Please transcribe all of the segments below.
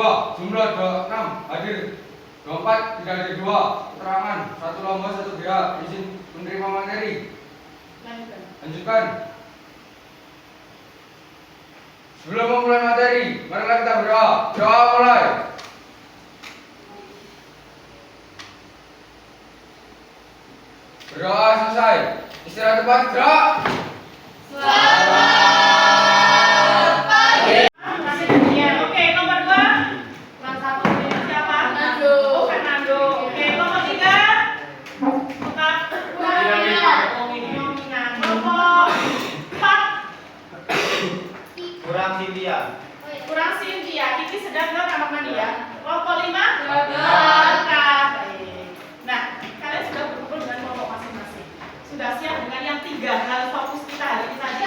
2, jumlah 26 hadir, 24 tidak hadir 2, keterangan 1 lomba 1 BH, izin menerima materi. Lanjutkan. Sebelum memulai materi, marilah kita berdoa. Doa mulai. Berdoa selesai. Istirahat tempat, gerak. Selamat pagi. Oke, nomor 2. Kelas 1 siapa? Fernando. Oh, Fernando. Oke, nomor 3. Tetap. Nomina. Nomor 4. Kurang Cynthia. Kurang Cynthia. Kiki sedang ke kamar mandi ya. Kelompok 5. Gagal. Baik. Nah, kalian sudah berkumpul dengan kelompok masing-masing. Sudah siap dengan yang 3 hal fokus kita hari ini tadi?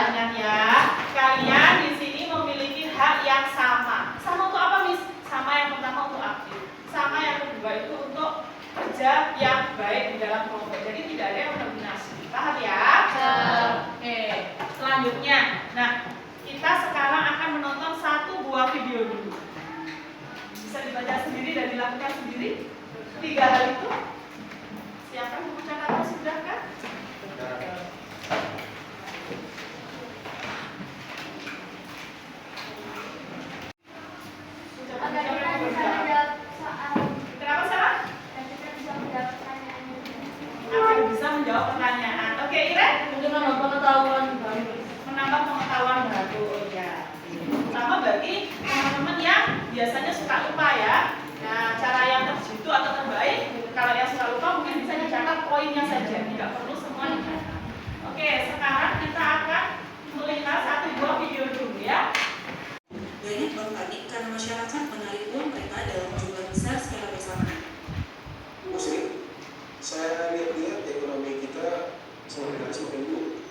Ingat ya, kalian di sini memiliki hak yang sama. Sama untuk apa, Miss? Sama yang pertama untuk aktif. Sama yang kedua itu untuk kerja yang baik di dalam kelompok. Jadi tidak ada yang mendominasi. Paham ya? Oke. Selanjutnya, nah kita sekarang akan menonton 1 buah video dulu. Bisa dibaca sendiri dan dilakukan sendiri. 3 hal itu. Siapa yang mencatatnya sudah kan? Agar kita bisa menjawab soal Kenapa salah? dan kita bisa menjawab pertanyaan Akan bisa menjawab pertanyaan. Oke, Iren? untuk menambah pengetahuan baru. Menambah pengetahuan baru. Oh ya. Pertama bagi teman-teman yang biasanya suka lupa ya. Nah, cara yang terjitu atau terbaik, kalau yang suka lupa mungkin bisa dicatat poinnya saja, tidak perlu semua dicatat. Oke, sekarang kita akan melihat 1 buah video dulu ya. Banyak berpanik karena masyarakat menarik uang mereka dalam jumlah besar secara bersamaan. Muslim, saya lihat-lihat ekonomi kita semakin buruk.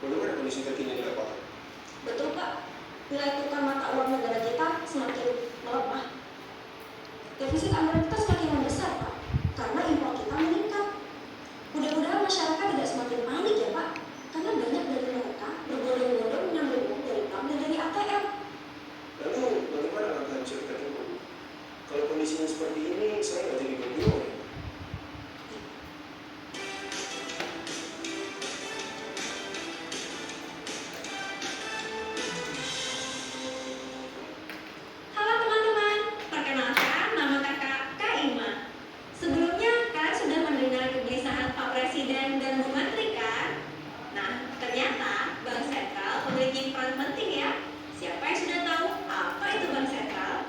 Bagaimana kondisi terkini di lapangan? Betul Pak, nilai tukar mata uang negara kita semakin melemah. Defisit anggaran kita semakin membesar Pak, karena impor kita meningkat. Mudah-mudahan masyarakat tidak semakin panik ya Pak, karena banyak dari mereka berbondong-bondong mengambil uang dari bank dan dari ATM. Lalu bagaimana langkah masyarakat itu? Kalau kondisinya seperti ini, saya nggak jadi bingung ya. Halo teman-teman, perkenalkan nama kakak Kak Ima. Sebelumnya kalian sudah mendengar kegelisahan Pak Presiden dan Bu Menteri kan? Nah, ternyata Bank Sentral memiliki peran penting ya. Siapa yang sudah tahu apa itu Bank Sentral?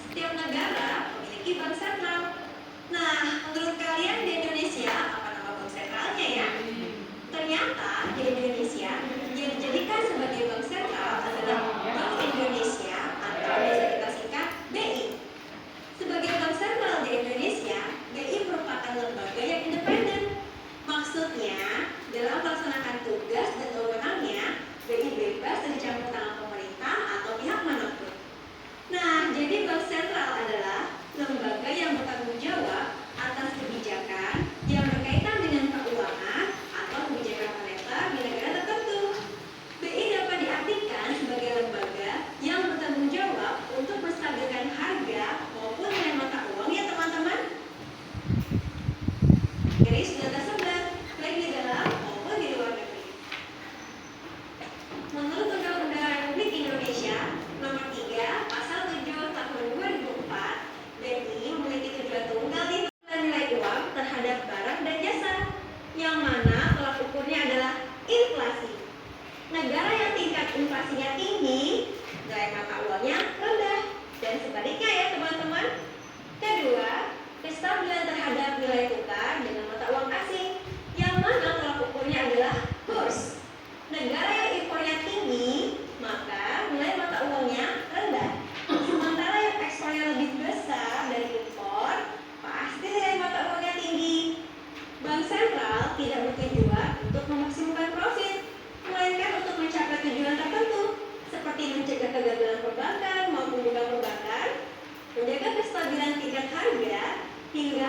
Setiap negara memiliki Bank Sentral. Nah, menurut kalian di Indonesia apa nama Bank Sentralnya ya? Ternyata di Indonesia yang dijadikan sebagai Bank Sentral adalah Bank Indonesia atau biasa kita singkat BI. Sebagai Bank Sentral di Indonesia, BI merupakan lembaga yang independen. Maksudnya, dalam melaksanakan tugas dan wewenangnya, BI bebas dari campur tangan pemerintah atau pihak manapun. Nah, jadi Bank Sentral adalah lembaga yang bertanggung jawab atas kebijakan yang berkaitan dengan keuangan atau kebijakan moneter di negara tertentu. BI dapat diartikan sebagai lembaga yang bertanggung jawab untuk menstabilkan harga maupun nilai mata uang ya teman-teman. Jadi sudah tersebar baik di dalam maupun di luar negeri. Menurut Undang-Undang Republik Indonesia Nomor 3 Pasal 7 Tahun 2004, BI memiliki tujuan tunggal di nilai uang terhadap barang dan jasa, yang mana tolak ukurnya adalah inflasi. Negara yang tingkat inflasinya tinggi, nilai mata uangnya rendah, dan sebaliknya ya teman-teman. Kedua, kestabilan terhadap nilai tukar dengan mata uang asing, yang mana tolak ukurnya adalah kurs. Negara yang impornya tinggi, maka nilai mata uangnya rendah. Sementara yang ekspornya lebih besar dari impor, pasti nilai mata uangnya tinggi. Bank Sentral tidak bertujuan untuk memaksimalkan profit, melainkan untuk mencapai tujuan tertentu, seperti mencegah kegagalan perbankan maupun bukan perbankan, menjaga kestabilan tingkat harga, hingga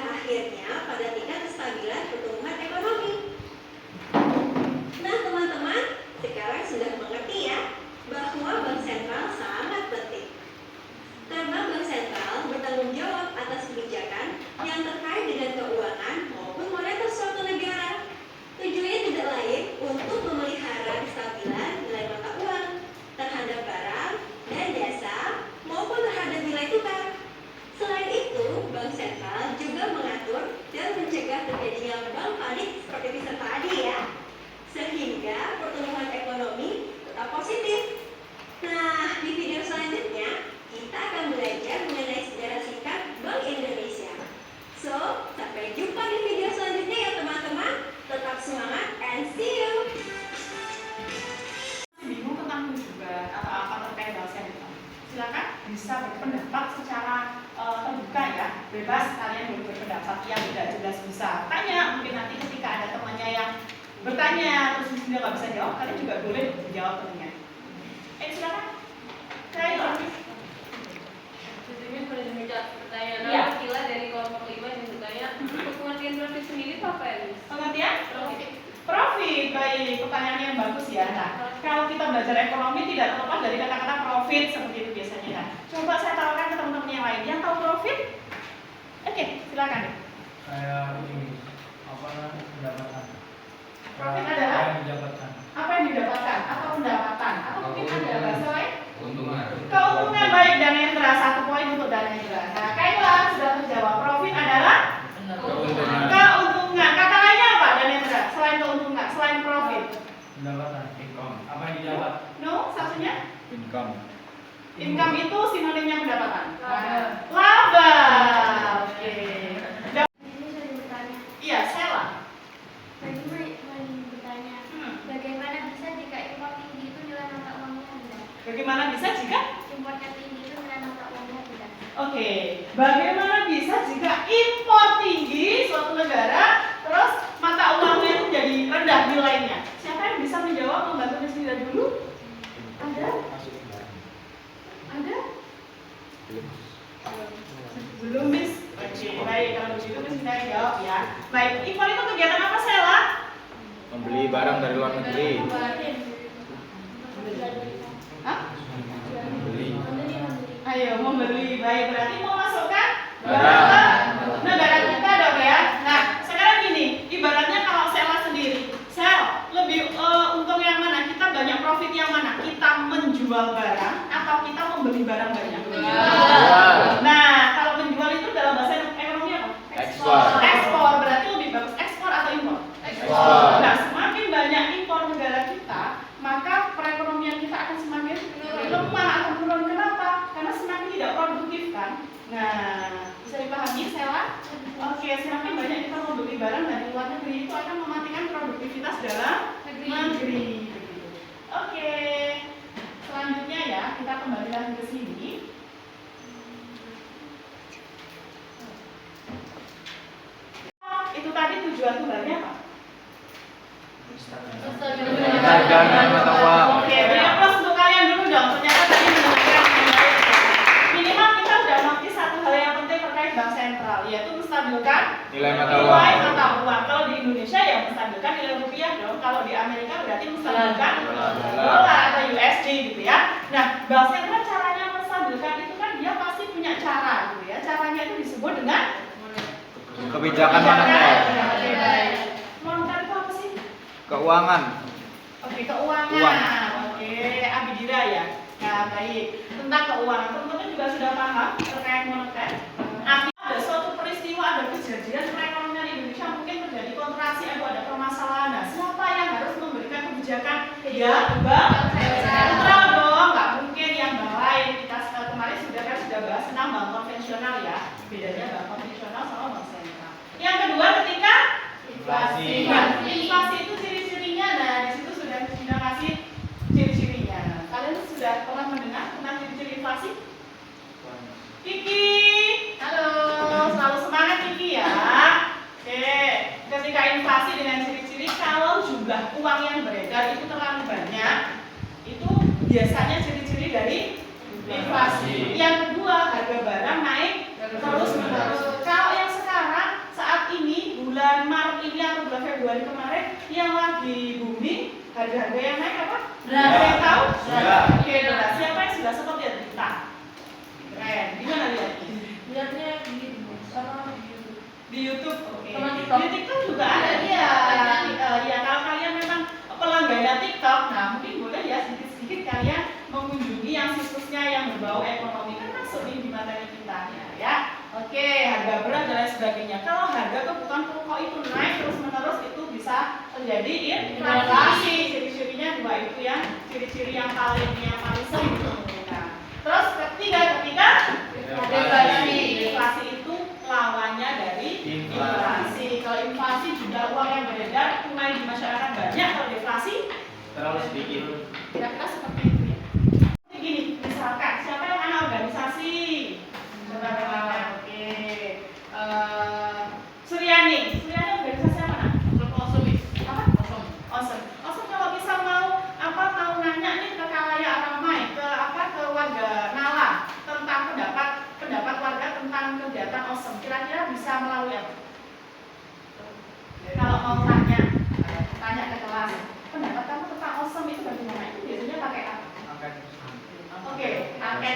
bisa berpendapat secara terbuka ya, bebas kalian boleh berpendapat yang tidak jelas bisa tanya, mungkin nanti ketika ada temannya yang bertanya terus dia nggak bisa jawab, kalian juga boleh menjawab temannya. Silakan. Saya Sebelumnya pada meja pertanyaan Iya. Kila dari kelompok 5 yang bertanya pengertian profit sendiri itu apa ya, Miss? pengertian? Profit, baik, pertanyaan yang bagus ya. Nah, kalau kita belajar ekonomi tidak terlepas dari kata-kata profit seperti itu biasanya. Nah, coba saya tawarkan ke teman-teman yang lain yang tahu profit. Oke, silakan. Saya ini apa namanya pendapatan. Profit adalah Apa yang didapatkan? apa yang didapatkan atau pendapatan atau mungkin ada bahasa lain? Keuntungan. Keuntungan, baik. Danendra, 1 poin untuk Danendra. Nah, Kaila sudah terjawab. Profit adalah Keuntungan. keuntungan. Kata lainnya apa Danendra? Selain keuntungan, selain profit. Pendapatan. Income. Apa yang didapat? No, satunya? Income. Income itu sinonimnya pendapatan. Laba. Laba. Oke. Ini saya bertanya. Iya, Sela. Tadi mau bertanya, bagaimana bisa jika impor tinggi itu nilai mata uangnya rendah? Bagaimana bisa jika? Impornya tinggi itu nilai mata uangnya rendah. Oke. Bagaimana bisa jika impor tinggi suatu negara, terus mata uangnya itu jadi rendah nilainya? Siapa yang bisa menjawab? Membantu Miss Nida dulu? Ada? Ada? Belum, Miss. Oke, baik. Kalau begitu Miss Nida yang jawab ya. Baik, impor itu kegiatan apa, Sela? Membeli barang dari luar negeri. Hah? Beli. Ayo, membeli. Baik, berarti mau masukkan Barang. ke negara kita dong ya. Nah, sekarang gini, ibaratnya kalau Sela sendiri, Sel, lebih untung yang mana? Kita banyak profit yang mana? Kita menjual barang atau kita membeli barang banyak? Nah, kalau menjual itu dalam bahasa ekonomi apa? Ekspor. Ekspor, berarti lebih bagus ekspor atau impor? Ekspor. Nah, semakin banyak impor negara kita, maka perekonomian kita akan semakin lemah atau menurun. Kenapa? Karena semakin tidak produktif kan? Nah, bisa dipahami, Sela? Oke, semakin banyak kita membeli barang dari luar negeri itu akan mematikan produktivitas dalam negeri. Oke, selanjutnya ya, kita kembali lagi ke sini. Itu tadi tujuan Tuhannya apa? Dagangan mata uang. Oke, beri aplaus untuk kalian dulu dong. Ternyata tadi mendengarkan minimal kita sudah mengerti satu hal yang penting terkait bank sentral, yaitu menstabilkan Nilai mata nilai uang. mata uang. Kalau di Indonesia ya menstabilkan nilai rupiah dong. Kalau di Amerika berarti menstabilkan dolar atau USD gitu ya. Nah, bank sentral caranya menstabilkan itu kan dia pasti punya cara gitu ya. Caranya itu disebut dengan Kebijakan moneter. Oke, baik. Moneter itu apa sih? Keuangan. Oke, keuangan. Uang. Oke, Abidira ya. Nah, baik. Tentang keuangan, teman-teman juga sudah paham terkait moneter. Artinya ada suatu peristiwa, ada kejadian perekonomian Indonesia mungkin terjadi kontraksi atau ada permasalahan. Nah, siapa yang harus memberikan kebijakan? Ya, bank sentral dong. Nggak mungkin yang bank lain. Kita kemarin sudah bahas tentang bank konvensional ya. Bedanya bank konvensional sama bank sentral. Yang kedua, ketika Inflasi. Nah, inflasi itu ciri-cirinya. Nah, di situ sudah kasih ciri-cirinya. Kalian sudah pernah mendengar tentang ciri-ciri inflasi? Kiki, halo, selalu semangat Kiki ya. Oke, ketika inflasi dengan ciri-ciri kalau jumlah uang yang beredar itu terlalu banyak, itu biasanya ciri-ciri dari inflasi. Yang kedua, harga barang naik terus-menerus. Kalau yang sekarang saat ini bulan Maret ini atau bulan Februari kemarin yang lagi booming, harga-harga yang naik apa? Ada yang tahu? Oke, beras. Siapa yang sudah sempat lihat berita? Keren. Gimana lihatnya? Lihatnya sama Di YouTube. Oke. Sama TikTok. Di TikTok juga ada ya. Ya kalau kalian memang pelanggannya TikTok, nah mungkin boleh ya sedikit-sedikit kalian mengunjungi yang situsnya yang berbau ekonomi, kan masuk di materi kita ya. Oke, harga beras dan lain sebagainya. Kalau harga kebutuhan pokok itu naik terus-menerus itu bisa terjadi inflasi. Ciri-cirinya dua itu yang ciri-ciri yang paling sering ditemukan. Terus ketika deflasi. Deflasi itu lawannya dari inflasi. Kalau inflasi jumlah uang yang beredar tunai di masyarakat banyak, kalau deflasi Terlalu sedikit. kira-kira seperti itu ya. Seperti gini, misalkan siapa yang anak organisasi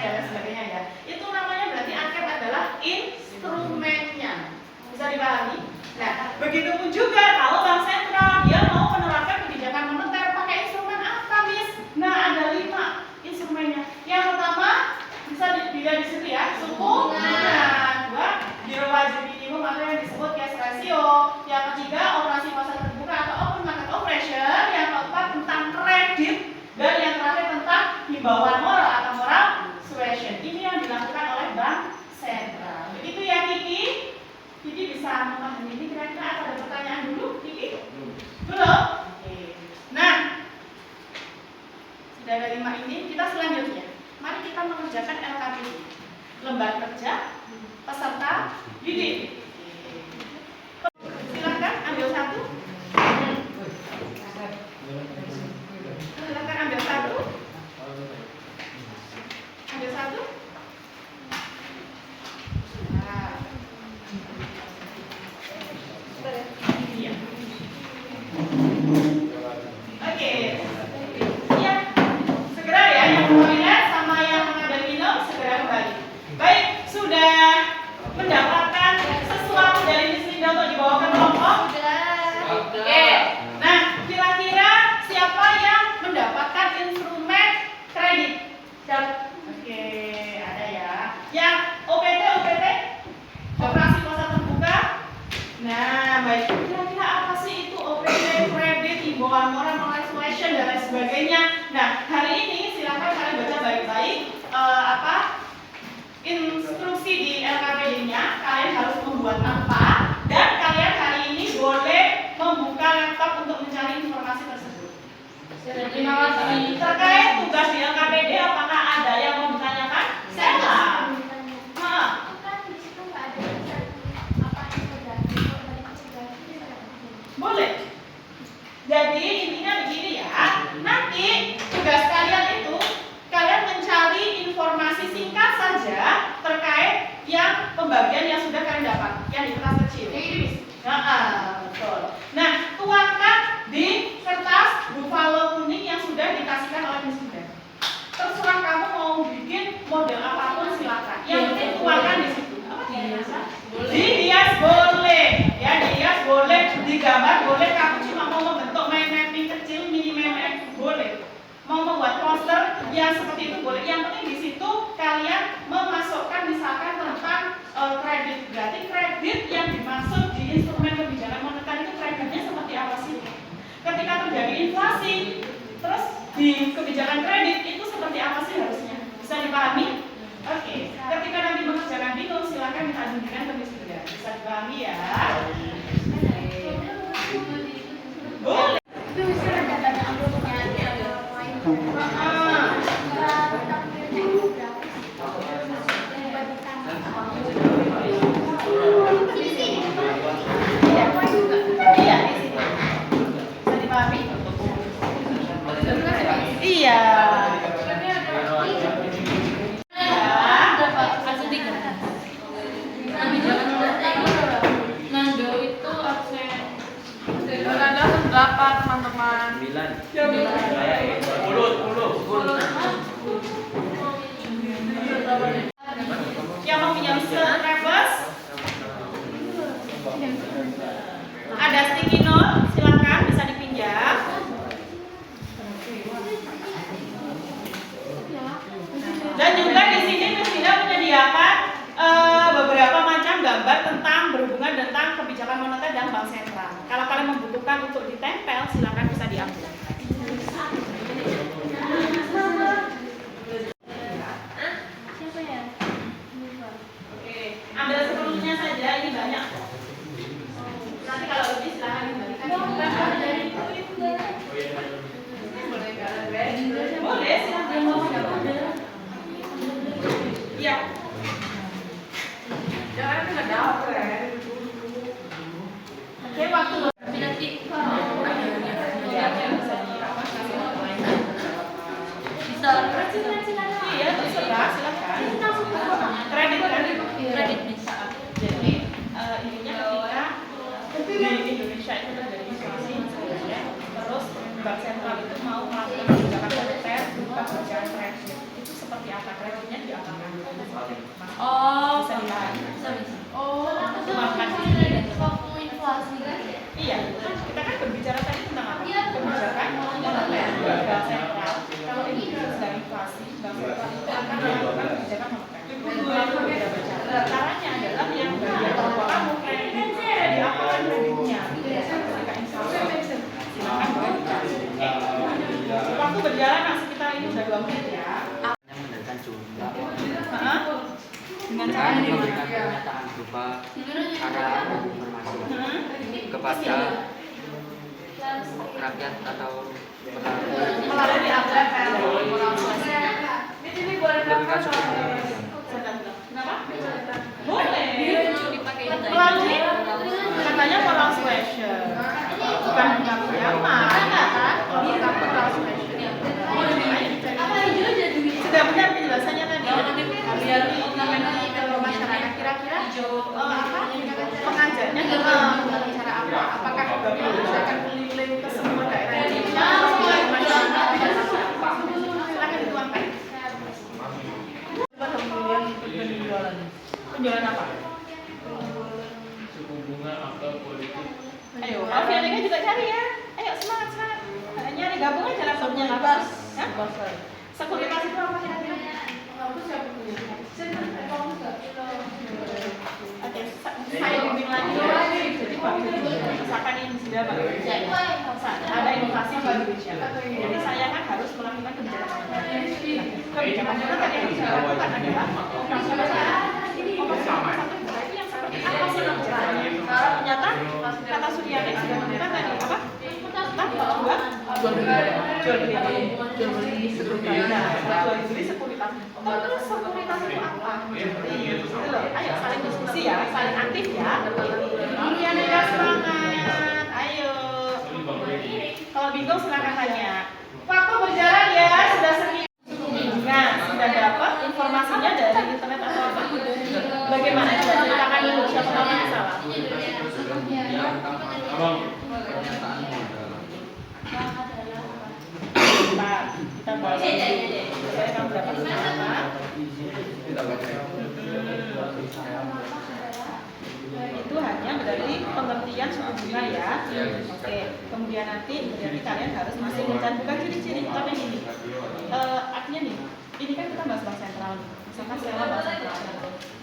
dan lain sebagainya ya. Itu namanya berarti AKEP adalah instrumennya. Bisa dipahami? Nah, begitupun juga kalau bank sentral dia mau menerapkan kebijakan moneter pakai instrumen apa, Miss? Nah, ada 5 instrumennya. Yang pertama bisa dilihat di sini ya, suku bunga. 2, giro wajib minimum atau yang disebut cash ratio. Yang ketiga, operasi pasar terbuka atau open market operation. Yang keempat, tentang kredit. Dan yang terakhir tentang himbauan moral atau moral suasion. Ini yang dilakukan oleh bank sentral. Begitu ya, Kiki? Kiki bisa memahami ini, kira-kira ada pertanyaan dulu, Kiki? Belum? Oke. Nah, sudah ada 5 ini, kita selanjutnya. Mari kita mengerjakan LKPD. Lembar kerja peserta didik. Silakan ambil satu. Silakan ambil satu. Ambil satu. Nah. Iya. Oke. Iya. Segera ya yang toilet sama yang mengambil minum segera kembali. Baik, sudah mendapatkan sesuatu dari Miss Linda untuk dibawa ke kelompok? Oke. Nah, kira-kira siapa yang mendapatkan instrumen kredit? Oke, ada ya. Yang OPT, operasi pasar terbuka. Nah, baik. Kira-kira apa sih itu OPT, kredit, himbauan moral, moral suasion dan lain sebagainya. Nah, hari ini silakan kalian baca baik-baik instruksi di LKPD-nya. Kalian harus membuat apa? Dan kalian hari ini boleh membuka laptop untuk mencari informasi tersebut. Terima kasih. Terkait tugas di LKPD, apakah ada yang mau ditanyakan? Sela. Boleh. Jadi intinya begini ya. Nanti tugas kalian itu kalian mencari informasi singkat saja terkait yang pembagian yang sudah kalian dapat yang di kertas kecil. Betul. Nah, tuangkan di kertas buffalo kuning yang sudah dikasihkan oleh Miss Linda. Terserah kamu mau bikin model apapun silakan. Yang penting tuangkan di situ. Dihias boleh, ya dihias boleh, digambar boleh. Kamu cuma mau membentuk mind mapping kecil, mini map boleh. Mau membuat poster yang seperti itu boleh. Yang penting di situ kalian memasukkan misalkan tentang kredit. Berarti kredit yang dimaksud di instrumen kebijakan moneter itu kreditnya seperti apa sih? Ketika terjadi inflasi, terus di kebijakan kredit itu seperti apa sih harusnya? Bisa dipahami? Oke. Ketika nanti mengerjakan bingung, silakan minta bimbingan ke Miss Linda. Bisa dipahami ya? Boleh. Iya. Nando itu absen. Nando 8 teman-teman. 10. Yang mau pinjam Scrabbles? Ada sticky note, silakan bisa dipinjam. Dan juga di sini Miss Linda menyediakan beberapa macam gambar tentang berhubungan tentang kebijakan moneter dan bank sentral. Kalau kalian membutuhkan untuk ditempel, silakan bisa diambil. Siapa ya? Oke, ambil sepenuhnya saja, ini banyak. Nanti kalau lebih silakan dikembalikan. Boleh, silakan. Iya. Jangan kena dapur ya. Oke, waktu nanti bisa. Iya, terserah, silakan. Kredit bisa. Jadi intinya ketika di Indonesia itu terjadi inflasi, ya, terus bank sentral itu mau melakukan kebijakan moneter berupa kebijakan kredit. Itu seperti apa? Kreditnya berjalan nah, sekitar ini udah 2 menit ya. Yang mendengarkan jumlah Hah? Dengan cara memberikan pernyataan berupa arah dan informasi kepada rakyat atau melalui APR moral sosial. Ini boleh memberikan suku bunga. Kenapa? Boleh. Melalui katanya moral suasion. Bukan apa kan? Kalau bukan moral suasion. Sudah benar penjelasannya tadi. Biar nanti kalau masyarakat kira-kira apa? Pengajarnya dengan cara apa? Apakah akan keliling ke semua daerah Indonesia? Silakan dituangkan. Penjualan apa? Suku bunga atau politik. Ayo, Alfianega juga cari ya. Ayo semangat semangat. Nyari gabung aja laptopnya Labas. Sekuritas itu apa sih? Oke, saya bimbing lagi. Jadi Pak, misalkan ini sudah Pak. Ada inovasi di Indonesia. Jadi saya kan harus melakukan kebijakan. Kebijakan moneter yang harus dilakukan adalah operasi pasar. Itu yang seperti apa sih kebijakannya? Ternyata kata Suryani sudah menemukan tadi apa? Jual beli sekuritas. Terus sekuritas itu apa? Ayo saling diskusi ya, saling aktif ya. Kemudian ada semangat. Ayo. Kalau bingung silakan tanya. Waktu berjalan ya, sudah seminggu. Nah, sudah dapat informasinya dari internet atau apa? Bagaimana? Coba ceritakan dulu siapa tahu yang salah. Pernyataan modal. Kita bahas dulu. Supaya kamu dapat apa? Kita baca. Itu hanya berarti pengertian suku bunga ya. Oke. Kemudian nanti berarti kalian harus masih dan bukan ciri-ciri tapi ini. Artinya nih, ini kan kita bahas bank sentral. Misalkan sewa bank sentral.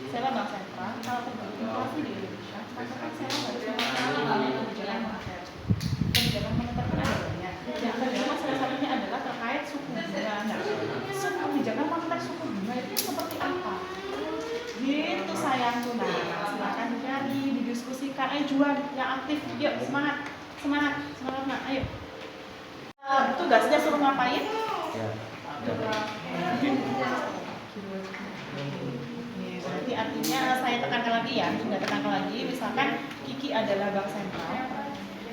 Sewa bank sentral kalau terjadi inflasi di Indonesia, maka kan sewa harus mengalami kebijakan moneter. Kebijakan moneter kan ada banyak. Yang pertama salah satunya adalah terkait suku bunga. Nah, kebijakan moneter suku bunga itu seperti apa? Gitu sayangku. Nah, silakan dicari, didiskusikan. Ayo Juan, yang aktif, yuk semangat, semangat, semangat nak, ayo. Tugasnya suruh ngapain? Ya. Berarti artinya saya tekankan lagi ya, sudah tekankan lagi. Misalkan Kiki adalah bank sentral.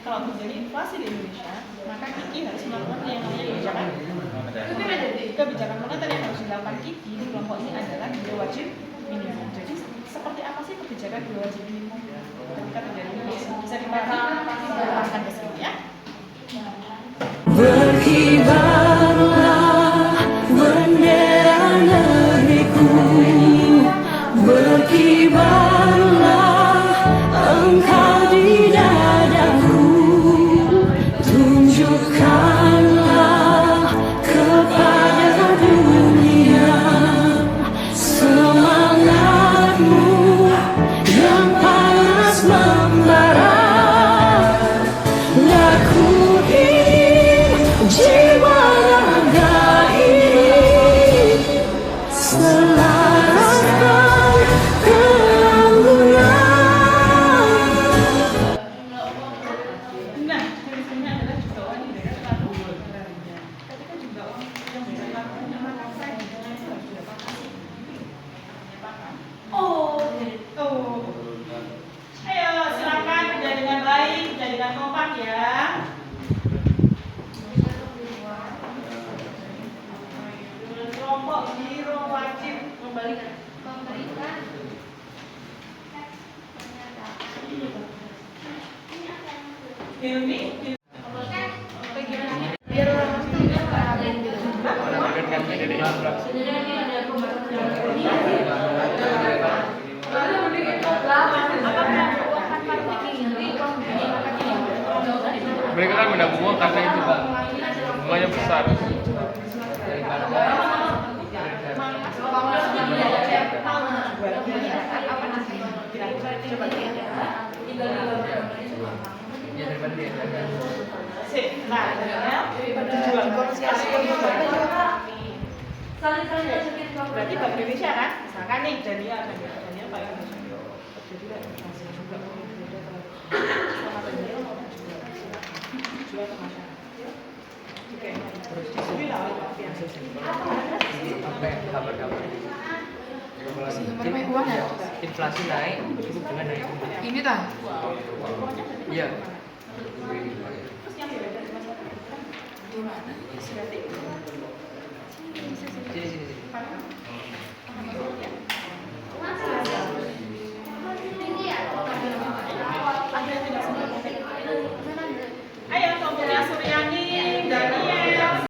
Kalau terjadi inflasi di Indonesia, maka Kiki harus melakukan yang namanya kebijakan moneter yang harus dilakukan Kiki di kelompok ini adalah gila wajib minimum. Jadi seperti apa sih kebijakan gila wajib minimum ketika terjadi inflasi? Bisa diperhatikan ke sini ya. Berkibarlah bendera negeriku, berkibarlah engkau di dadaku, tunjukkanlah kepada dunia semangatmu yang panas membara. Laku jiwa raga ini selaraskan keanggunan. Nah, tulisannya adalah juga orang yang beda kartu negaranya. Ketika juga orang yang beda kartunya maka saya di sana itu harus diapakan? Oh. Ayo silakan kerja dengan baik, kerja dengan kompak ya. Kelompok giro wajib memberikan Hilmi biar Mereka kan mendapat uang karena itu Pak. Bunganya besar. Sip, nah, berjuang Berarti Bank Indonesia kan? Misalkan nih Daniel Pak Indonesia. Terjadi lah inflasi juga berbeda sama Daniel jual ke masyarakat. Oke, terus disebutlah oleh Pak Fian. Sampai kabar-kabar. Inflasi naik, suku bunga naik. Ini tah? Iya. Terus yang beda dari masyarakat Di mana? berarti Sini. ayo Tomia Suryani, Daniel.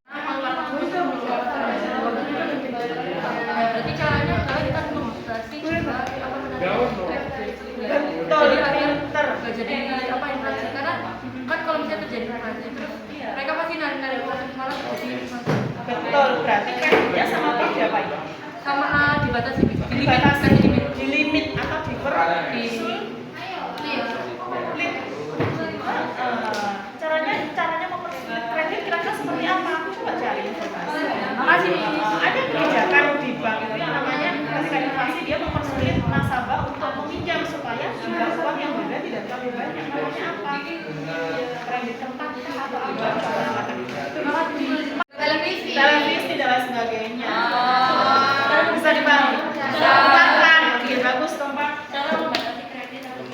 Berarti caranya adalah kita demonstrasi juga apa Betul, pinter. jadi apa inflasi karena kan kalau misalnya terjadi inflasi terus mereka pasti narik malah terjadi inflasi. Betul, berarti kreditnya sama beda Pak ya? Sama dibatasi Dibatasi, di limit atau di caranya mempersulit kredit kira-kira seperti apa? Coba cari informasi. Makasih. Ada kebijakan di bank itu yang namanya ketika inflasi dia mempersulit nasabah untuk meminjam supaya jumlah uang yang berbeda tidak terlalu banyak. Namanya apa? Kredit tempat atau apa? Televisi dan lain sebagainya. Bisa dibantu. Silakan. Oke, bagus tempat. Cara membatasi kredit harus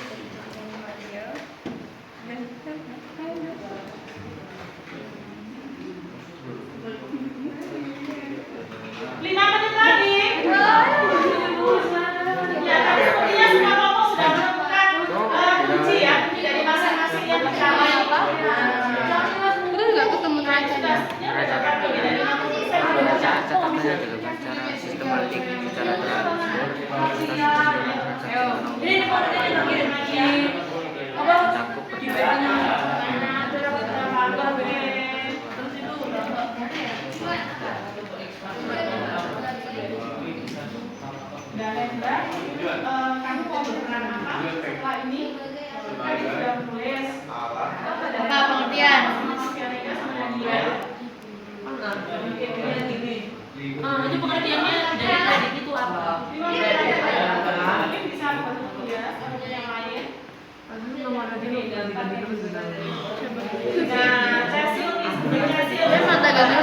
5 menit lagi. Ya, tadi sepertinya semua kelompok sudah menemukan kunci ya dari masing-masing yang pertama. Terus nggak ketemu Catatannya Catatannya dilakukan secara sistematik, secara teratur, mencakup Dan Hendra, kamu mau berperan apa setelah ini? Tadi sudah menulis apa pengertian? Itu pengertiannya dari kredit itu apa? Mungkin bisa bantu ya, yang lain. Nah, Cecil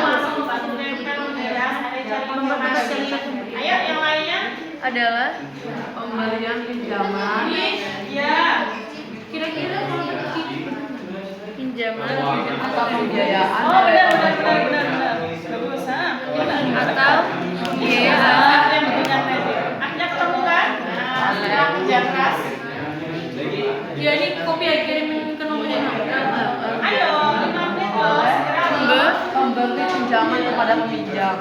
langsung bantu nempel ya, ada cari informasi. Ayo yang lainnya. Adalah pembelian pinjaman. Ya. Kira-kira kalau pinjaman Atau pembiayaan. Oh benar. Bagus atau yang bentuknya kredit. Akhirnya ketemu kan? Nah, sekarang kerja keras. ya ini kopi ya kirimin ke nomor yang Ayo, 5 menit loh. Segera. Memberi pinjaman kepada peminjam.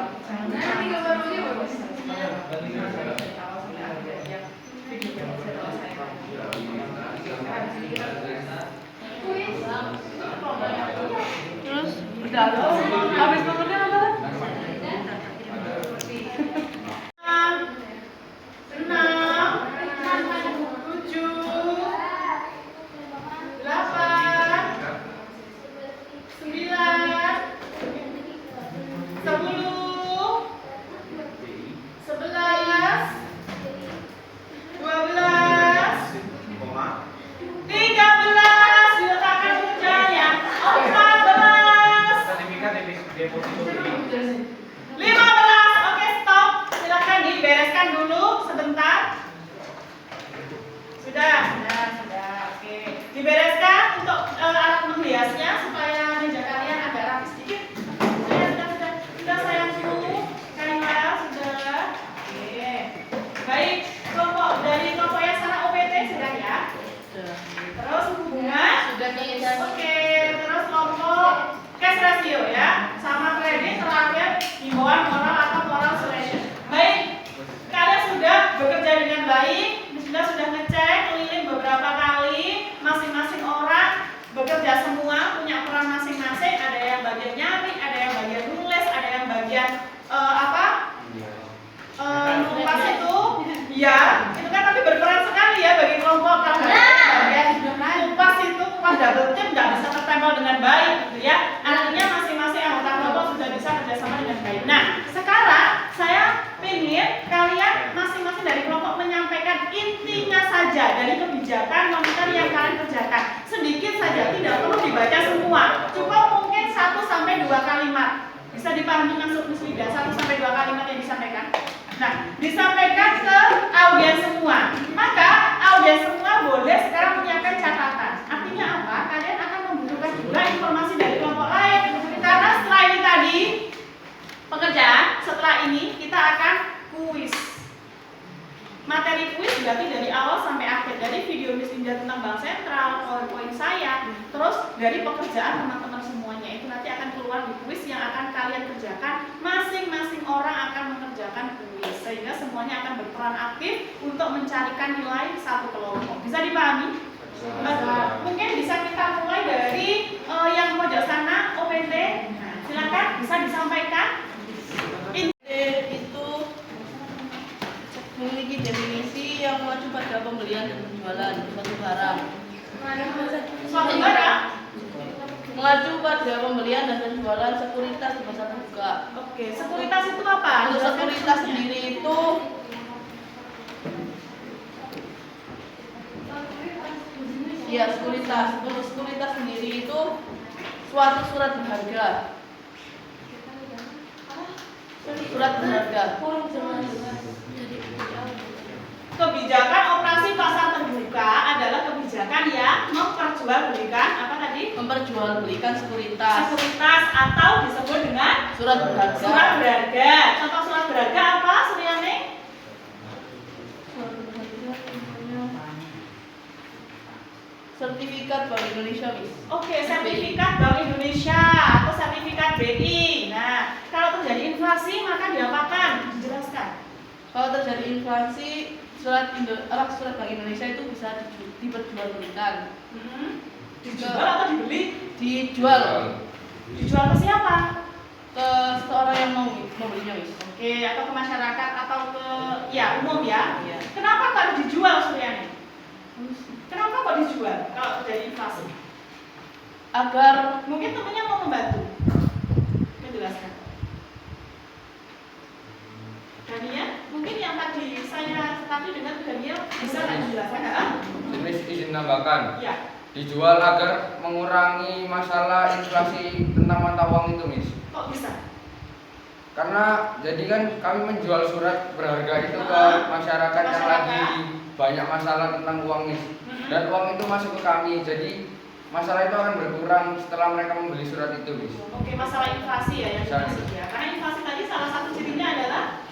terus udah habis pengertian apa? 15, oke stop. Silakan dibereskan dulu sebentar. Sudah. Oke. Dibereskan untuk alat menghiasnya supaya meja kalian agak rapi sedikit. Sudah sayangku. Kaimara sudah. Oke. Baik, kelompok dari kelompok yang sana OPT sudah ya. Terus bunga sudah nih. Oke, terus kelompok cash ratio ya, sama kredit terakhir himbauan moral atau moral suasion. Baik, kalian sudah bekerja dengan baik, sudah ngecek keliling beberapa kali, masing-masing orang bekerja semua punya peran masing-masing. Ada yang bagian nyari, ada yang bagian nulis, ada yang bagian nulis itu. Ya, itu kan tapi berperan sekali ya bagi kelompok kalau bagian kupas itu kupas double tip nggak bisa tertempel dengan baik, gitu ya. Artinya masing-masing anggota kelompok sudah bisa dipahami maksud Miss Linda 1 sampai 2 kalimat yang disampaikan? Nah, disampaikan ke audiens semua. Maka audiens semua boleh sekarang menyiapkan catatan. Artinya apa? Kalian akan membutuhkan juga informasi dari kelompok lain. Karena setelah ini tadi pekerjaan, setelah ini kita akan kuis. Materi kuis berarti dari awal sampai akhir, dari video Miss Linda tentang bank sentral, PowerPoint saya, terus dari pekerjaan teman-teman semuanya itu nanti akan keluar di kuis yang akan kalian kerjakan. Masing-masing orang akan mengerjakan kuis sehingga semuanya akan berperan aktif untuk mencarikan nilai satu kelompok. Bisa dipahami? Mungkin bisa kita mulai dari yang pojok sana, OPT. Nah, silakan bisa disampaikan. Itu memiliki definisi yang mengacu pada pembelian dan penjualan suatu barang. Suatu barang. Mengacu pada pembelian dan penjualan sekuritas di pasar terbuka. Oke, sekuritas itu apa? Untuk sekuritas sendiri itu ya sekuritas. Untuk sekuritas sendiri itu suatu surat berharga. Surat berharga. Kebijakan operasi pasar terbuka adalah kebijakan yang memperjualbelikan apa tadi? Memperjualbelikan sekuritas. Sekuritas atau disebut dengan Surat berharga. surat berharga. Contoh surat berharga apa, Suryani? Sertifikat Bank Indonesia, Miss. Oke, sertifikat Bank Indonesia atau sertifikat BI. Nah, kalau terjadi inflasi maka diapakan? Dijelaskan. Kalau terjadi inflasi, surat Bank Indonesia itu bisa diperjualbelikan. Dijual atau dibeli? Dijual Dijual ke siapa? ke seorang yang mau membelinya, Miss. Oke, atau ke masyarakat atau ke ya umum ya. Iya. Kenapa kalau dijual, Suryani? Kenapa kok dijual kalau terjadi inflasi? Agar Mungkin temennya mau membantu. Menjelaskan. Dania, mungkin yang tadi saya tadi dengan Dania bisa nggak dijelaskan? Jenis izin tambahkan. Ya. Dijual agar mengurangi masalah inflasi tentang mata uang itu, Miss. Kok bisa? Karena jadi kan kami menjual surat berharga itu ke masyarakat yang lagi banyak masalah tentang uang, Miss. Dan uang itu masuk ke kami, jadi masalah itu akan berkurang setelah mereka membeli surat itu, Miss. Oke, masalah inflasi ya yang dimaksud ya. Karena inflasi tadi salah satu cirinya adalah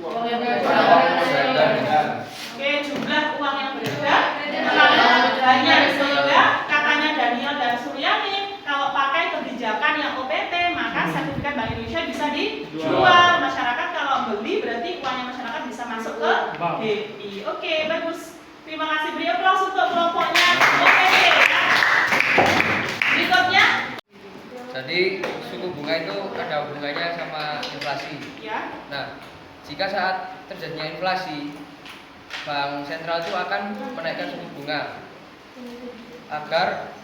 uang yang beredar. oke, jumlah uang yang beredar terlalu banyak sehingga katanya Daniel dan Suryani kalau pakai kebijakan yang OPT maka sertifikat Bank Indonesia bisa dijual. Masyarakat kalau beli berarti uangnya masyarakat bisa masuk ke BI. Oke, bagus. Terima kasih, beri aplaus untuk kelompoknya OPT ya. Berikutnya Jadi suku bunga itu ada hubungannya sama inflasi. ya. Nah, jika saat terjadinya inflasi, bank sentral itu akan menaikkan suku bunga agar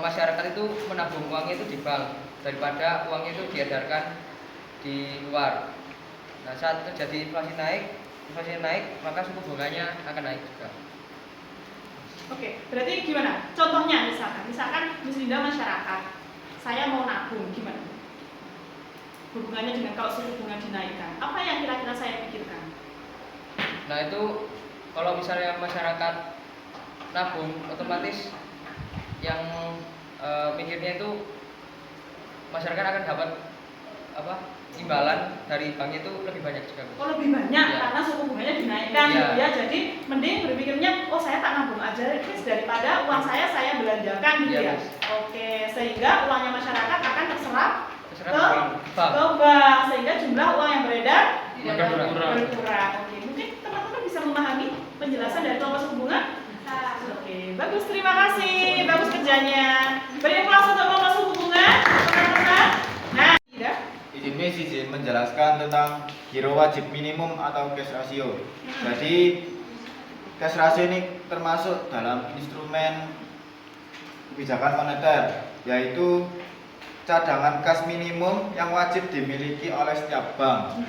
masyarakat itu menabung uangnya itu di bank daripada uangnya itu diedarkan di luar. Nah, saat terjadi inflasi naik, maka suku bunganya akan naik juga. Oke, berarti gimana? Contohnya misalkan Miss Linda masyarakat, saya mau nabung, gimana? Hubungannya dengan kalau suku bunga dinaikkan, apa yang kira-kira saya pikirkan? Nah, itu kalau misalnya masyarakat nabung, otomatis yang mikirnya itu masyarakat akan dapat imbalan dari bank itu lebih banyak juga. Oh, lebih banyak Ya. karena suku bunganya dinaikkan Ya. gitu ya. Jadi mending berpikirnya, oh saya tak nabung aja Chris, daripada uang saya belanjakan gitu Ya, ya. Mas. Oke, sehingga uangnya masyarakat akan terserap Terserah ke bank. bank, sehingga jumlah uang yang beredar Berkurang. berkurang. Oke, mungkin teman-teman bisa memahami penjelasan dari kelompok suku bunga? Oke, bagus, terima kasih, bagus kerjanya. Beri aplaus untuk kelompok suku bunga, teman-teman. Nah, tidak. Izin Miss, izin menjelaskan tentang giro wajib minimum atau cash ratio. Jadi cash ratio ini termasuk dalam instrumen kebijakan moneter, yaitu cadangan kas minimum yang wajib dimiliki oleh setiap bank.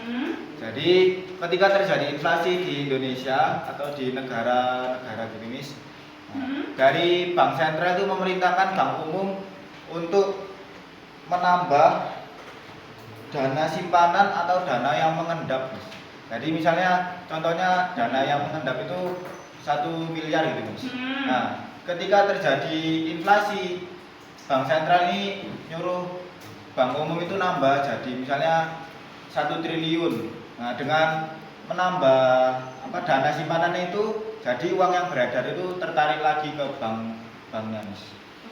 Jadi ketika terjadi inflasi di Indonesia atau di negara-negara gini, Miss, dari Bank Sentral itu memerintahkan bank umum untuk menambah dana simpanan atau dana yang mengendap, Mas. Jadi misalnya contohnya dana yang mengendap itu 1 miliar gitu, Mas. Nah, ketika terjadi inflasi, bank sentral ini nyuruh bank umum itu nambah jadi misalnya 1 triliun. Nah, dengan menambah dana simpanannya itu, jadi uang yang beredar itu tertarik lagi ke banknya, Mas.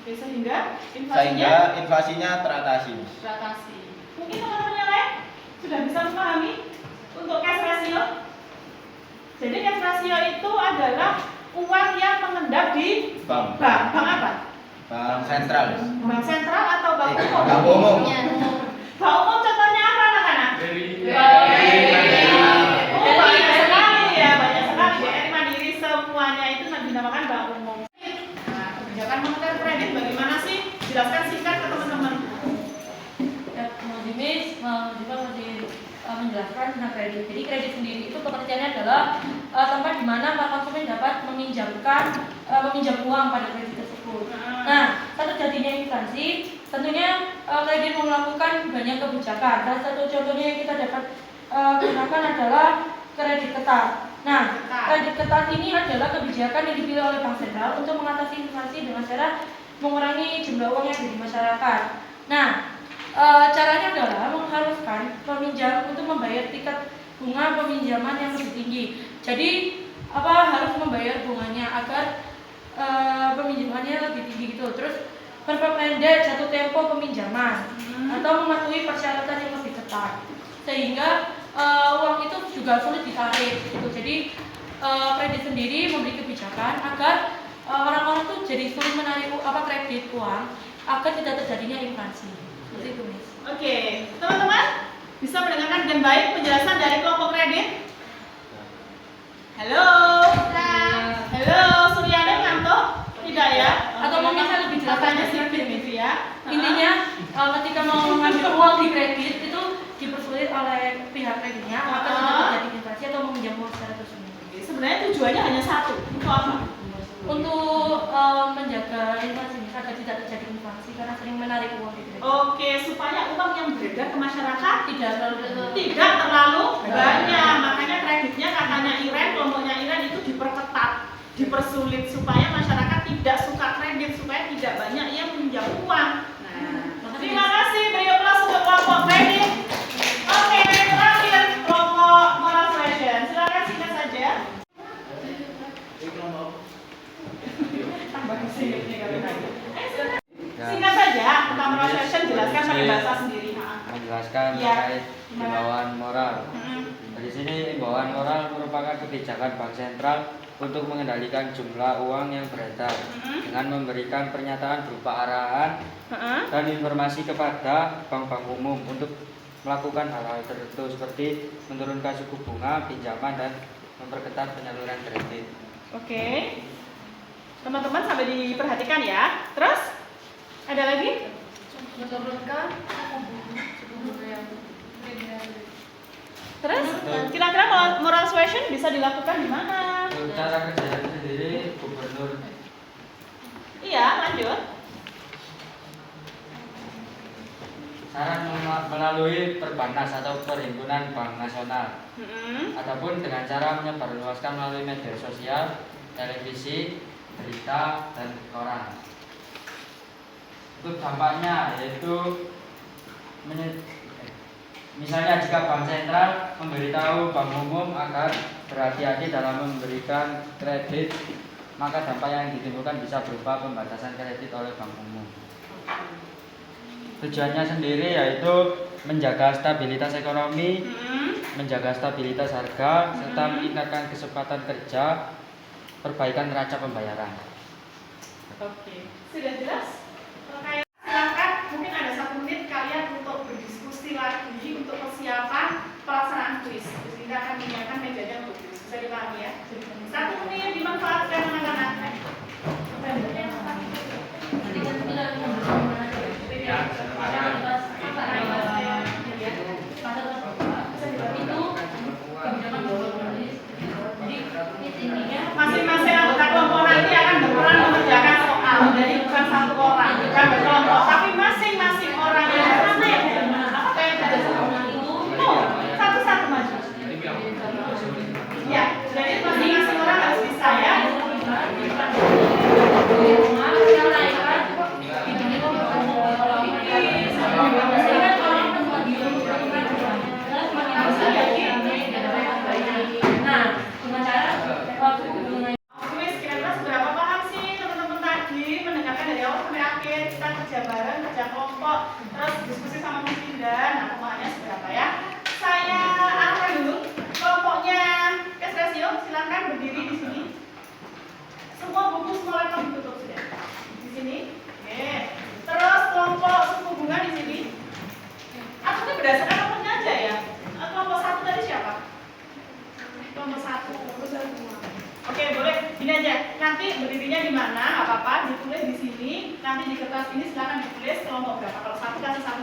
Oke, sehingga inflasinya teratasi, Mas. teratasi. Mungkin teman-teman yang lain sudah bisa memahami untuk cash ratio. Jadi cash ratio itu adalah uang yang mengendap di Bank bank apa? Bank sentral, Mas. Bank sentral atau bank umum? Bank umum. Bank umum contohnya apa anak-anak? BRI. Oh, banyak sekali ya, banyak sekali. BRI, Mandiri, semuanya itu dinamakan bank umum. Nah, kebijakan moneter kredit bagaimana sih? Jelaskan singkat ke teman-teman. Ya, juga masih menjelaskan tentang kredit. Jadi kredit sendiri itu pengertiannya adalah tempat di mana para konsumen dapat meminjam uang pada kredit tersebut. Nah, saat terjadinya inflasi, tentunya kredit melakukan banyak kebijakan. Salah satu contohnya yang kita dapat gunakan adalah kredit ketat. Nah, kredit ketat ini adalah kebijakan yang dipilih oleh Bank Sentral untuk mengatasi inflasi dengan cara mengurangi jumlah uang yang ada di masyarakat. Nah, caranya adalah mengharuskan peminjam untuk membayar tingkat bunga peminjaman yang lebih tinggi. Jadi harus membayar bunganya agar peminjamannya lebih tinggi gitu. Terus memperpendek jatuh tempo peminjaman atau mematuhi persyaratan yang lebih ketat, sehingga uang itu juga sulit ditarik gitu. Jadi kredit sendiri memberi kebijakan agar orang-orang tuh jadi sulit menarik kredit uang agar tidak terjadinya inflasi. Seperti itu, Miss. Oke, teman-teman bisa mendengarkan dengan baik penjelasan dari kelompok kredit? Halo. Halo, Suryana ngantuk? Tidak ya? Atau mungkin saya lebih jelaskan Katanya sipit gitu ya. Intinya ketika mau mengambil uang di kredit itu dipersulit oleh pihak kreditnya agar tidak terjadi inflasi atau meminjam uang secara terus-menerus. Sebenarnya tujuannya hanya satu, untuk apa? Untuk menjaga inflasi agar tidak terjadi inflasi karena sering menarik uang di kredit. Oke, supaya uang yang beredar ke masyarakat Tidak terlalu banyak. Makanya kreditnya katanya Iren, kelompoknya Iren itu diperketat, dipersulit supaya masyarakat tidak suka kredit, supaya tidak banyak yang meminjam uang. Nah, terima kasih. Beri aplaus untuk kelompok kredit. Oke, terakhir kelompok moral fashion. Silakan singkat saja. Tambah singkatnya kali lagi. Singkat saja tentang moral fashion, jelaskan pakai bahasa sendiri. Menjelaskan terkait imbauan moral. Di sini imbauan moral merupakan kebijakan bank sentral untuk mengendalikan jumlah uang yang beredar dengan memberikan pernyataan berupa arahan dan informasi kepada bank-bank umum untuk melakukan hal-hal tertentu seperti menurunkan suku bunga pinjaman dan memperketat penyaluran kredit. Oke, teman-teman sampai diperhatikan ya. Terus ada lagi? Menurunkan suku bunga yang Terus kira-kira moral suasion bisa dilakukan di mana? Cara kerjanya sendiri gubernur. Iya, lanjut. Saran melalui Perbanas atau Perhimpunan Bank Nasional. Ataupun dengan cara menyebarluaskan melalui media sosial, televisi, berita, dan koran. Untuk dampaknya yaitu misalnya jika bank sentral memberitahu bank umum agar berhati-hati dalam memberikan kredit, maka dampak yang ditimbulkan bisa berupa pembatasan kredit oleh bank umum. Tujuannya sendiri yaitu menjaga stabilitas ekonomi, menjaga stabilitas harga, serta meningkatkan kesempatan kerja, perbaikan neraca pembayaran. Oke, sudah jelas? Silakan, mungkin ada 1 menit kalian untuk berdiskusi lagi untuk persiapan pelaksanaan kuis. Kita akan menyiapkan mejanya untuk kuis. Bisa dipahami ya? 1 menit dimanfaatkan anak-anak. Masing-masing anggota kelompok nanti akan berperan mengerjakan soal. Jadi bukan 1 orang, bukan berkelompok, tapi masing-masing orang yang mana yang apa yang berdasarkan nomornya aja ya. Kelompok 1 tadi siapa? Kelompok 1. Oke, boleh. Gini aja. Nanti berdirinya di mana? Nggak apa-apa. Ditulis di sini. Nanti di kertas ini silakan ditulis kelompok berapa. Kalau 1 kasih 1,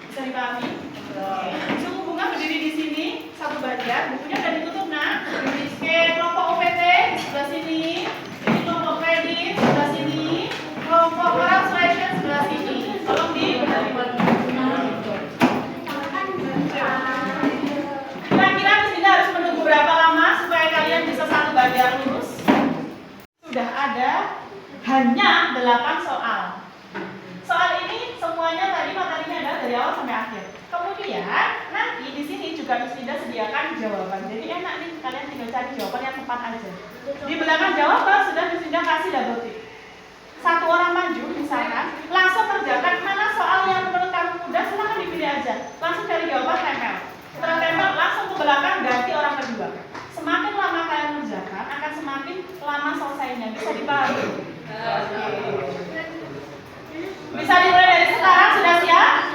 bisa dipahami? Oke. Suku bunga berdiri di sini, satu bagian. Bukunya udah ditutup, nah. Oke, kelompok OPT di sebelah sini. Ini kelompok kredit sebelah sini. Kelompok translation sebelah sini. Tolong kira-kira Miss Dinda harus menunggu berapa lama supaya kalian bisa satu bagian lulus? Sudah ada hanya 8 soal. Soal ini semuanya tadi materinya adalah dari awal sampai akhir. Kemudian nanti di sini juga Miss Dinda sediakan jawaban. Jadi enak nih kalian tinggal cari jawaban yang tepat aja. Di belakang jawaban sudah Miss Dinda kasih double tick. Satu orang maju misalkan, langsung kerjakan mana soal yang menurut kamu mudah, silahkan dipilih aja. Langsung cari jawaban, tempel. Setelah tempel, langsung ke belakang, ganti orang kedua. Semakin lama kalian mengerjakan, akan semakin lama selesainya. Bisa dipahami? Bisa dimulai dari sekarang, sudah siap?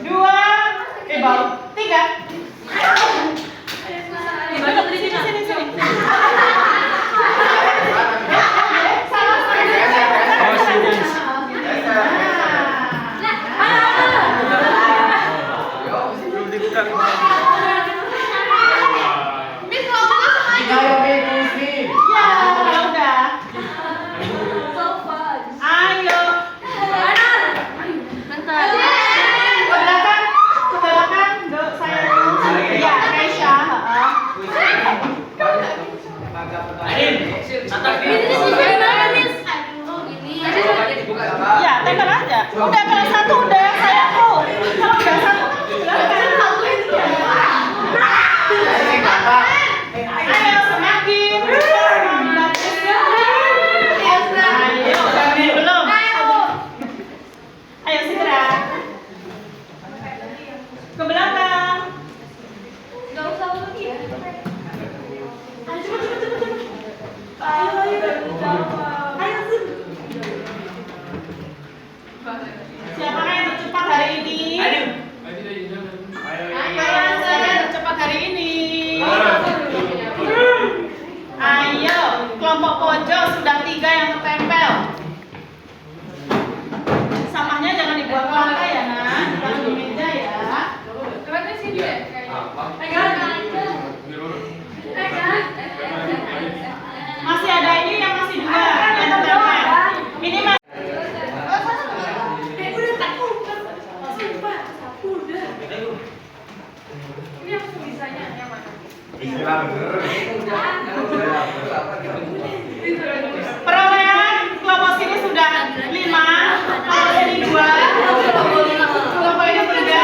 1, 2, baru 3. Sini. Ya, tempel aja. Udah kalau 1 udah sayangku. Kalau udah 1 ayo semakin. Ayo, belum. Ayo segera. Ke belakang. Nggak usah lagi ya. Siapa yang tercepat hari ini? Ayo, siapa yang tercepat hari ini? Ayo, kelompok pojok sudah 3 yang tertempel. Sampahnya jangan dibuang ke lantai ya, Nak. Ditaruh di meja ya. Masih ada ini yang masih 2 yang tertempel. Ini masih perolehan kelompok sini sudah 5, kelompok ini 2, kelompok ini 3.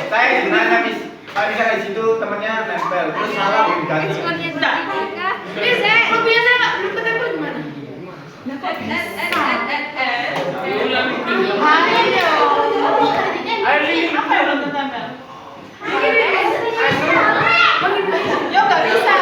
Saya nanya Miss, Pak bisa di situ temennya nempel, terus salah diganti. Apa yang belum tertempel? Yo, nggak bisa.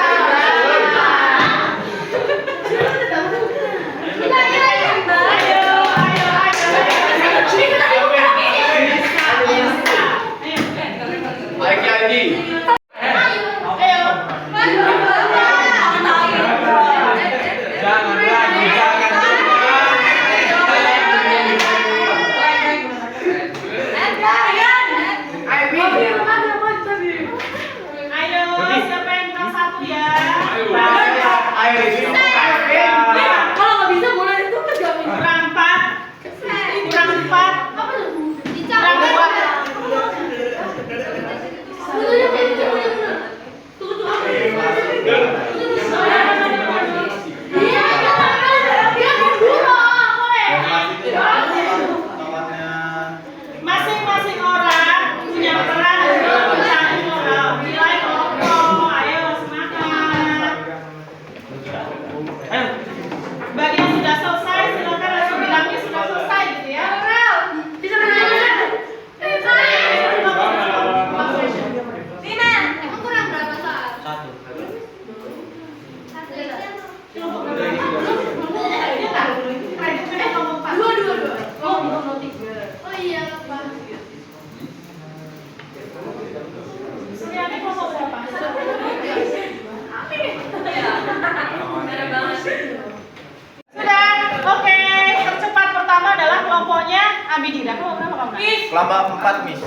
Abidira, kamu berapa kamu? Kelompok 4, Miss.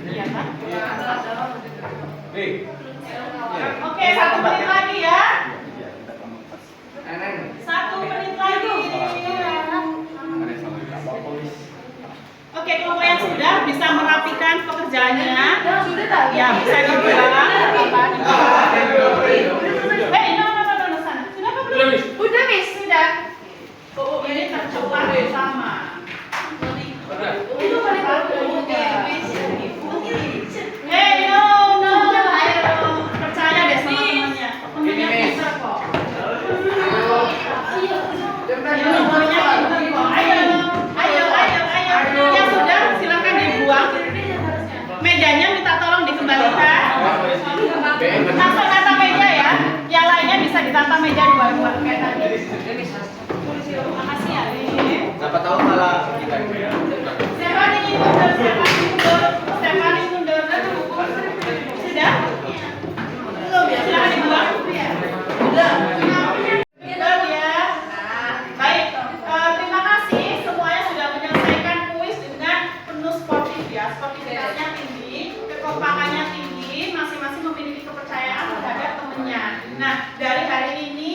Iya kan? B. Oke, 1 menit lagi ya. Neneng. 1 menit lagi. Oke, kelompok yang sudah bisa merapikan pekerjaannya. Ya, bisa dibuang. No, sana. Sudah apa belum? Udah, Miss. Sudah. Oh, ini tercepat sama. Itu paling bagus. No. Percaya deh sama temannya. Temannya pintar kok. Ayo. Yang sudah silakan dibuang. Mejanya minta tolong dikembalikan. Tata meja ya. Yang lainnya bisa ditata meja dua-dua kayak tadi. Makasih ya. Siapa tahu malah kita Stefani mundur. Sudah? Belum ya? Silakan dibuang. Sudah ya. Baik, terima kasih semuanya sudah menyelesaikan kuis dengan penuh sportif ya. Sportivitasnya tinggi, kekompakannya tinggi, masing-masing memiliki kepercayaan terhadap temannya. Nah, dari hari ini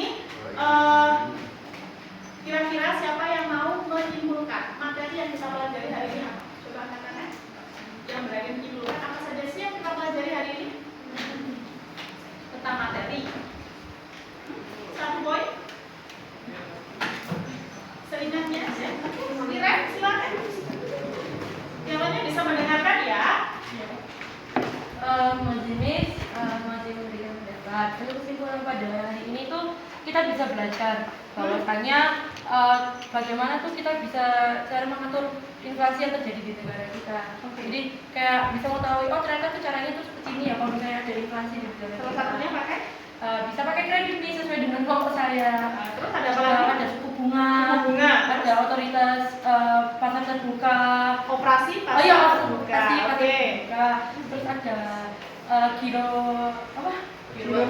kira-kira siapa yang mau menyimpulkan materi yang kita pelajari hari ini apa? Coba angkat tangan. Yang berani menyimpulkan apa saja sih yang kita pelajari hari ini? Tentang materi. 1 poin. Seingatnya aja. Irem, silakan. Yang lainnya bisa mendengarkan ya. Majelis masih memberikan pendapat. Untuk kesimpulan pada hari ini tuh kita bisa belajar bahwasanya bagaimana tuh kita bisa cara mengatur inflasi yang terjadi di negara kita. Jadi kayak bisa mengetahui oh ternyata tuh caranya tuh seperti ini ya kalau misalnya ada inflasi di negara kita. Salah satunya pakai bisa pakai kredit nih sesuai dengan kelompok saya. Terus ada apa lagi? Ada suku bunga, ada otoritas pasar terbuka, operasi pasar iya, terbuka. Oke. Terus ada giro apa? Giro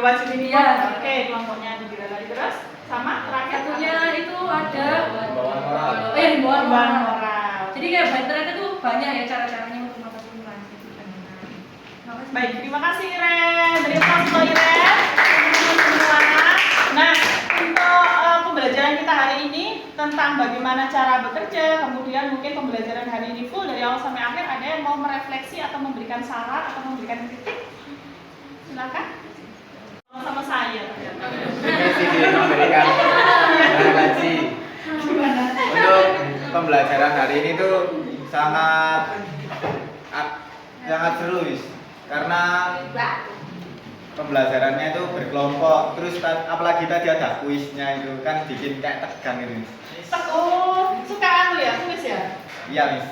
wajib ini ya. Oke, kelompoknya di giro lagi terus sama terakhir satunya itu ada himbauan moral. Jadi kayak ternyata tuh banyak ya cara-caranya untuk mengatasi inflasi. Baik, terima kasih Iren. Terima kasih loh Iren. Semua. Nah, untuk pembelajaran kita hari ini tentang bagaimana cara bekerja, kemudian mungkin pembelajaran hari ini full dari awal sampai akhir, ada yang mau merefleksi atau memberikan saran atau memberikan kritik? Silakan. Sama saya. Memberikan refleksi. Untuk pembelajaran hari ini tuh sangat seru, karena pembelajarannya itu berkelompok, terus apalagi tadi ada kuisnya itu kan bikin kayak tegang gitu. Oh, suka anu ya, kuis ya? Iya, Miss.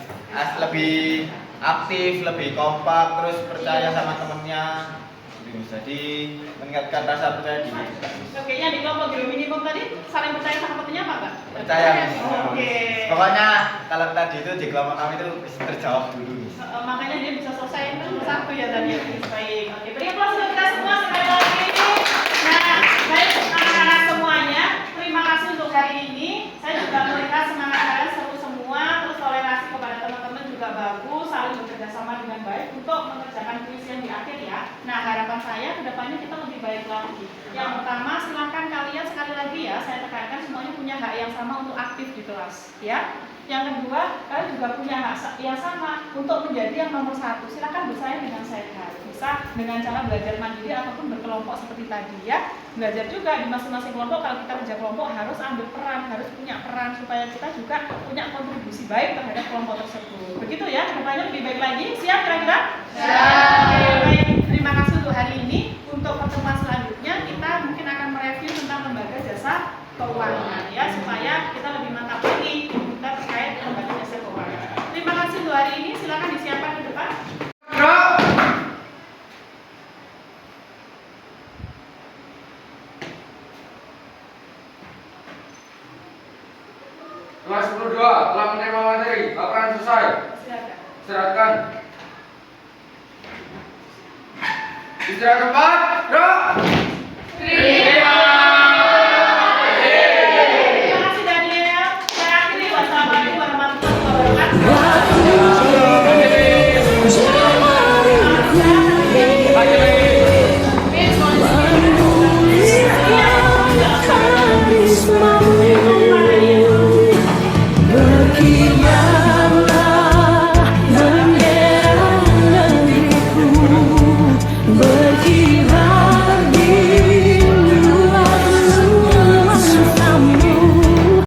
Lebih aktif, lebih kompak, terus percaya sama temennya. Jadi meningkatkan rasa percaya diri. Oke, yang di kelompok giro minimum tadi saling percaya sama temennya apa enggak? Percaya, Miss. Oke. Pokoknya kalau tadi itu di kelompok kami itu terjawab dulu, Miss. Makanya dia bisa selesai nomor 1 ya tadi. Baik. Oke, beri aplaus untuk kita semua sekali lagi. Nah, baik anak-anak semuanya, terima kasih untuk hari ini. Saya juga melihat semangat kalian seru semua, terus toleransi kepada teman-teman juga bagus, saling bekerja sama dengan baik untuk mengerjakan kuis yang di akhir ya. Nah, harapan saya kedepannya kita lebih baik lagi. Yang pertama, silakan kalian sekali lagi ya, saya tekankan semuanya punya hak yang sama untuk aktif di kelas, ya. Yang kedua, kalian juga punya hak yang sama untuk menjadi yang nomor 1. Silakan bersaing dengan sehat. Bisa dengan cara belajar mandiri ataupun berkelompok seperti tadi ya. Belajar juga di masing-masing kelompok. Kalau kita kerja kelompok harus ambil peran, harus punya peran supaya kita juga punya kontribusi baik terhadap kelompok tersebut. Begitu ya, kedepannya lebih baik lagi. Siap kira-kira? Siap. Baik, terima kasih untuk hari ini. Untuk pertemuan selanjutnya kita mungkin akan mereview tentang lembaga jasa keuangan ya, supaya kita lebih mantap lagi kita terkait lembaga jasa keuangan. Terima kasih untuk hari ini. Silakan disiapkan ke depan. Kelas 10-2 telah menerima materi. Laporan selesai. Serahkan. Istirahat tempat. Bro.